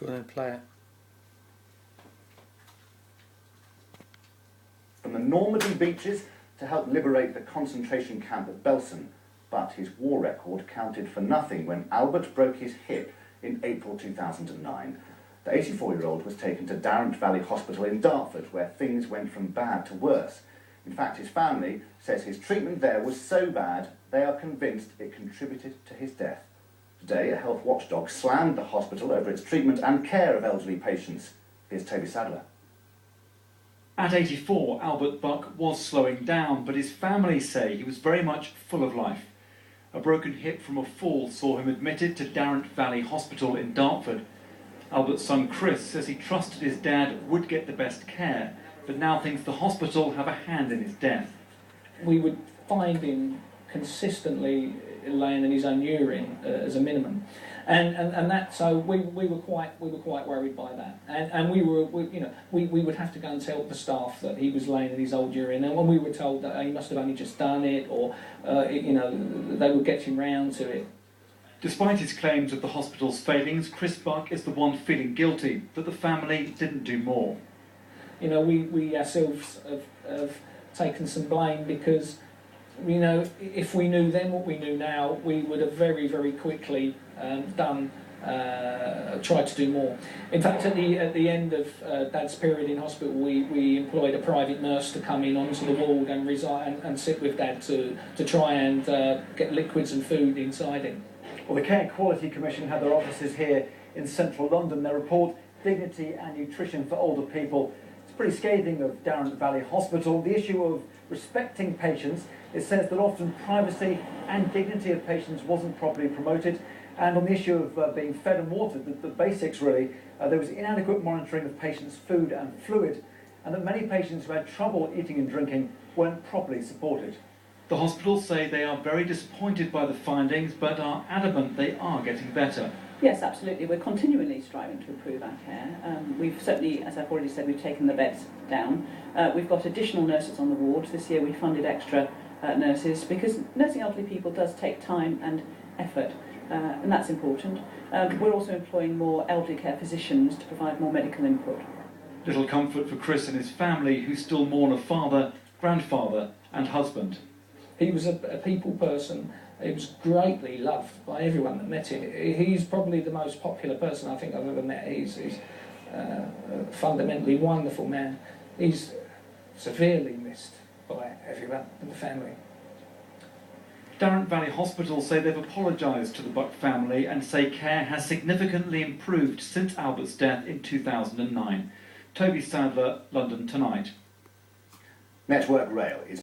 Go on and play it. From the Normandy beaches to help liberate the concentration camp at Belsen, but his war record counted for nothing when Albert broke his hip in April 2009. The 84-year-old was taken to Darrant Valley Hospital in Dartford, where things went from bad to worse. In fact, his family says his treatment there was so bad, they are convinced it contributed to his death. Today, a health watchdog slammed the hospital over its treatment and care of elderly patients. Here's Toby Sadler. At 84, Albert Buck was slowing down, but his family say he was very much full of life. A broken hip from a fall saw him admitted to Darrant Valley Hospital in Dartford. Albert's son Chris says he trusted his dad would get the best care, but now thinks the hospital have a hand in his death. We would find him consistently laying in his own urine as a minimum, and that, so we were quite worried by that, and we would have to go and tell the staff that he was laying in his old urine, and when we were told that he must have only just done it, or they would get him round to it. Despite his claims of the hospital's failings, Chris Buck is the one feeling guilty that the family didn't do more. You know, we ourselves have taken some blame because, you know, if we knew then what we knew now, we would have very, very quickly tried to do more. In fact, at the end of Dad's period in hospital, we employed a private nurse to come in onto the ward and sit with Dad to try and get liquids and food inside him. Well, the Care Quality Commission have their offices here in central London. Their report, Dignity and Nutrition for Older People, it's pretty scathing of Darrant Valley Hospital. The issue of respecting patients, it says that often privacy and dignity of patients wasn't properly promoted. And on the issue of being fed and watered, the basics really, there was inadequate monitoring of patients' food and fluid, and that many patients who had trouble eating and drinking weren't properly supported. The hospitals say they are very disappointed by the findings, but are adamant they are getting better. Yes, absolutely. We're continually striving to improve our care. We've certainly, as I've already said, we've taken the beds down. We've got additional nurses on the ward. This year we funded extra nurses because nursing elderly people does take time and effort, and that's important. We're also employing more elderly care physicians to provide more medical input. Little comfort for Chris and his family, who still mourn a father, grandfather and husband. He was a people person. He was greatly loved by everyone that met him. He's probably the most popular person I think I've ever met. He's a fundamentally wonderful man. He's severely missed by everyone in the family. Darrant Valley Hospital say they've apologised to the Buck family and say care has significantly improved since Albert's death in 2009. Toby Sadler, London Tonight. Network Rail is